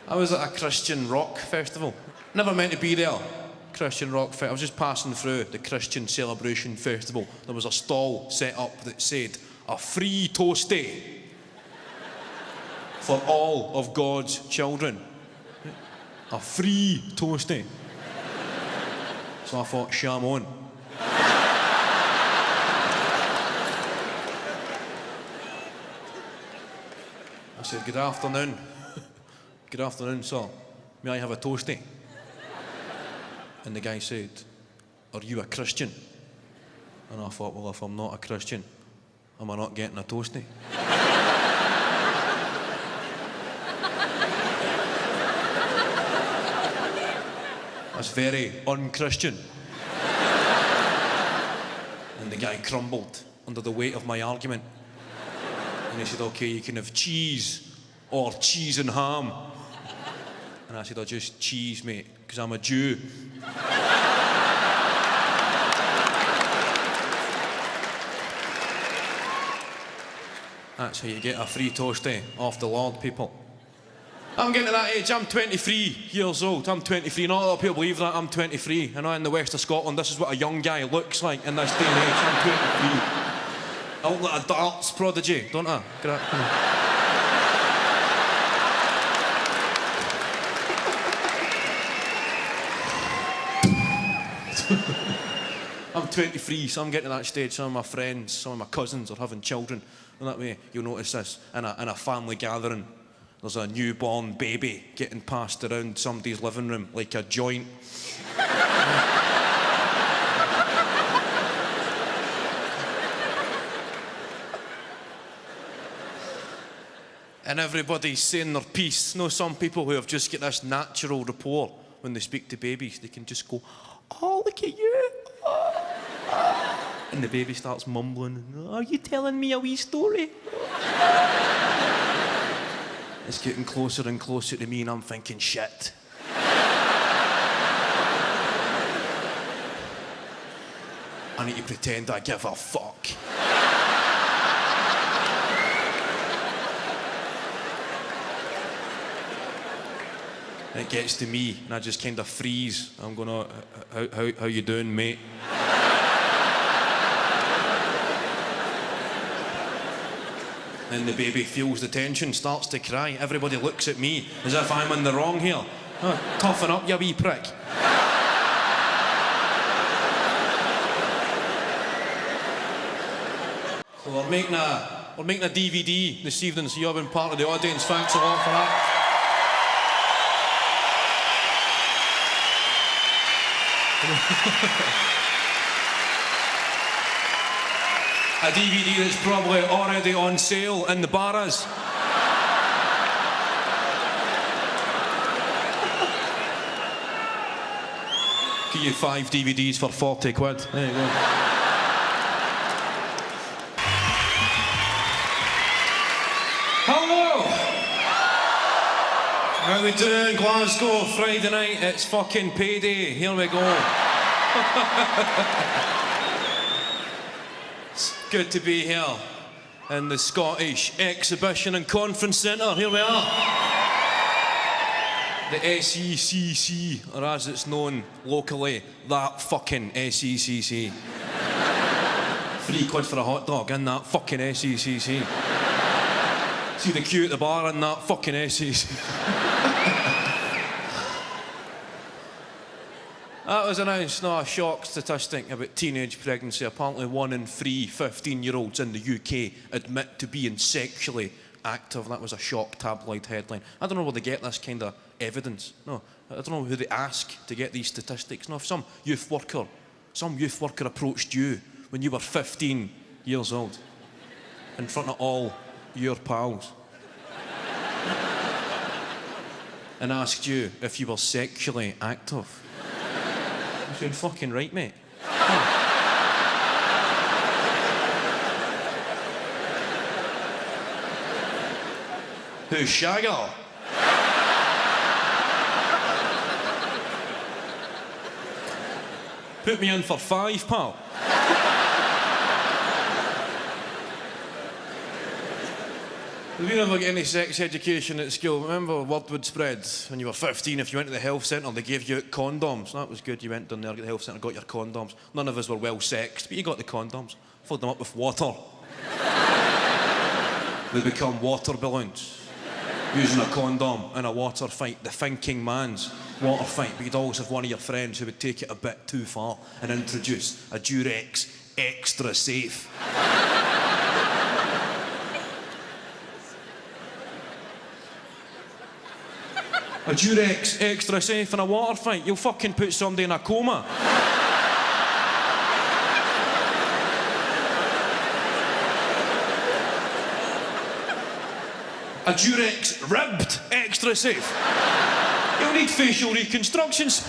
I was at a Christian rock festival. Never meant to be there. Christian rock festival. I was just passing through the Christian Celebration Festival. There was a stall set up that said, "A free toastie for all of God's children." A free toastie. So I thought, sham on. I said, "Good afternoon. Good afternoon, sir. May I have a toastie?" And the guy said, "Are you a Christian?" And I thought, well, if I'm not a Christian, am I not getting a toastie? That's very un-Christian. And the guy crumbled under the weight of my argument. And he said, "Okay, you can have cheese or cheese and ham." And I said, "Oh, just cheese, mate, because I'm a Jew." That's how you get a free toastie off the Lord, people. I'm getting to that age. I'm 23 years old. I'm 23. Not a lot of people believe that. I'm 23. I know in the west of Scotland, this is what a young guy looks like in this day and age. I'm 23. I look like a darts prodigy, don't I? Come on. I'm 23, so I'm getting to that stage. Some of my friends, some of my cousins are having children. And that way, you'll notice this in a family gathering. There's a newborn baby getting passed around somebody's living room like a joint. And everybody's saying their piece. No, some people who have just got this natural rapport when they speak to babies, they can just go, "Oh, look at you." And the baby starts mumbling, "Are you telling me a wee story?" It's getting closer and closer to me, and I'm thinking, shit. I need to pretend I give a fuck. And it gets to me, and I just kind of freeze. I'm going, how you doing, mate? Then the baby feels the tension, starts to cry. Everybody looks at me as if I'm in the wrong here. Oh, toughen up, you wee prick. So we're making a DVD this evening, so you've been part of the audience. Thanks a lot for that. A DVD that's probably already on sale in the bars. Give you 5 DVDs for 40 quid. There you go. Hello! How we doing, Glasgow? Friday night, it's fucking payday. Here we go. Good to be here in the Scottish Exhibition and Conference Centre. Here we are. The SECC, or as it's known locally, that fucking SECC. 3 quid for a hot dog in that fucking SECC. See the queue at the bar in that fucking SECC. That was announced, no, a shock statistic about teenage pregnancy. Apparently 1 in 3 15-year-olds in the UK admit to being sexually active. That was a shock tabloid headline. I don't know where they get this kind of evidence. No, I don't know who they ask to get these statistics. No, if some youth worker approached you when you were 15 years old in front of all your pals and asked you if you were sexually active. You're fucking right, mate. Who's Shagger? Put me in for 5, pal. Did you never get any sex education at school? Remember, word would spread when you were 15, if you went to the health centre, they gave you out condoms. That was good, you went down there, got the health centre, got your condoms. None of us were well sexed, but you got the condoms. Filled them up with water. They become water balloons. Using a condom in a water fight, the thinking man's water fight. But you'd always have one of your friends who would take it a bit too far and introduce a Durex extra safe. A Durex extra safe in a water fight, you'll fucking put somebody in a coma. A Durex ribbed extra safe. You'll need facial reconstructions.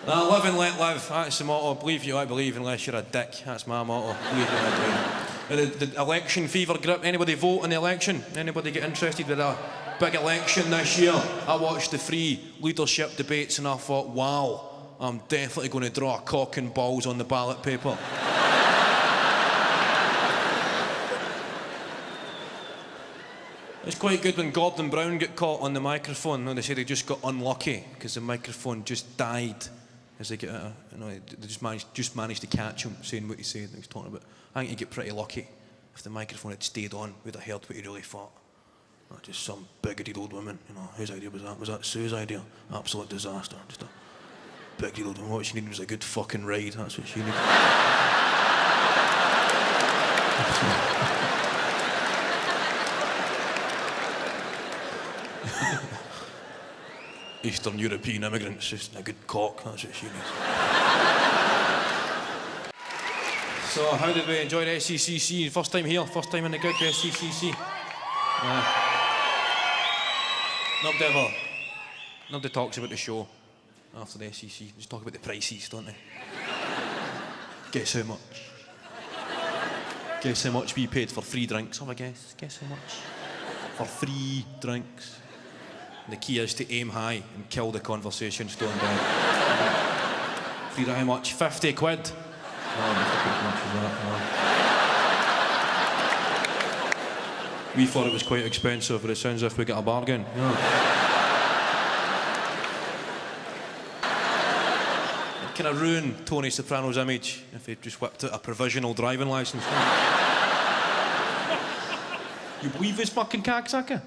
Live and let live, that's the motto. Believe you, I believe, unless you're a dick. That's my motto. Believe you, I believe. The election fever grip. Anybody vote in the election? Anybody get interested with a big election this year? I watched the three leadership debates and I thought, wow, I'm definitely going to draw a cock and balls on the ballot paper. It's quite good when Gordon Brown got caught on the microphone. No, they said he just got unlucky because the microphone just died as they get out. They just managed to catch him saying what he said. He was talking about. I think he'd get pretty lucky if the microphone had stayed on. We'd have heard what he really thought. Not just some bigoted old woman. Whose idea was that? Was that Sue's idea? Absolute disaster. Just a bigoted old woman. What she needed was a good fucking ride. That's what she needed. Eastern European immigrants, just a good cock, that's what she needs. So, how did we enjoy the SCCC? First time here, first time in the gig, SCCC. Nobody talks about the show after the SCC. They just talk about the prices, don't they? Guess how much? Guess how much we paid for free drinks? Have a guess? Guess how much? For free drinks. The key is to aim high and kill the conversation stone down. Free how much? 50 quid? Oh, as much as that. We thought it was quite expensive, but it sounds as if we got a bargain. It kind of ruined Tony Soprano's image if he just whipped out a provisional driving licence. You believe this fucking cocksucker?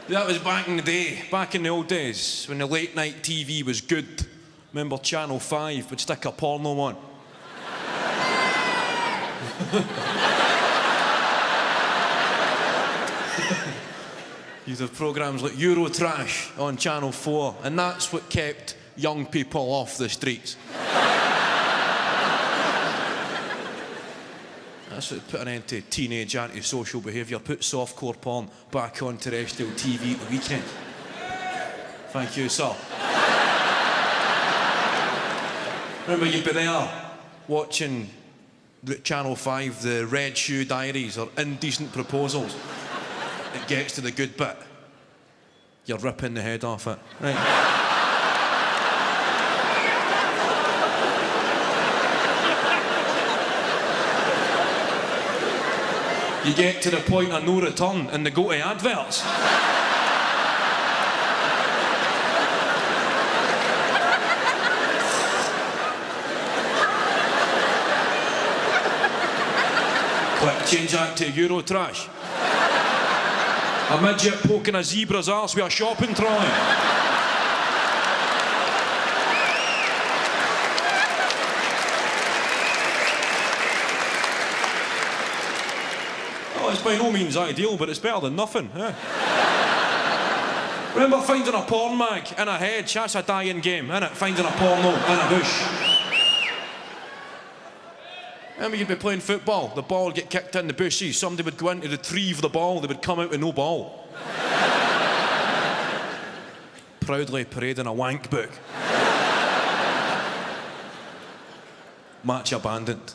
That was back in the day, back in the old days, when the late night TV was good. Remember Channel 5 would stick a porno on. You'd have programmes like Eurotrash on Channel 4, and that's what kept young people off the streets. That's what put an end to teenage antisocial behaviour, put softcore porn back on terrestrial TV at the weekend. Thank you, sir. Remember, you'd be there watching Channel 5, the Red Shoe Diaries or Indecent Proposals. It gets to the good bit. You're ripping the head off it. Right. You get to the point of no return and they go to adverts. Quick, change that to Eurotrash. A midget poking a zebra's arse with a shopping trolley. It's by no means ideal, but it's better than nothing. Remember finding a porn mag in a hedge? That's a dying game, isn't it? Finding a porno in a bush. Remember you'd be playing football, the ball would get kicked in the bushes, somebody would go in to retrieve the ball, they would come out with no ball. Proudly parading a wank book. Match abandoned.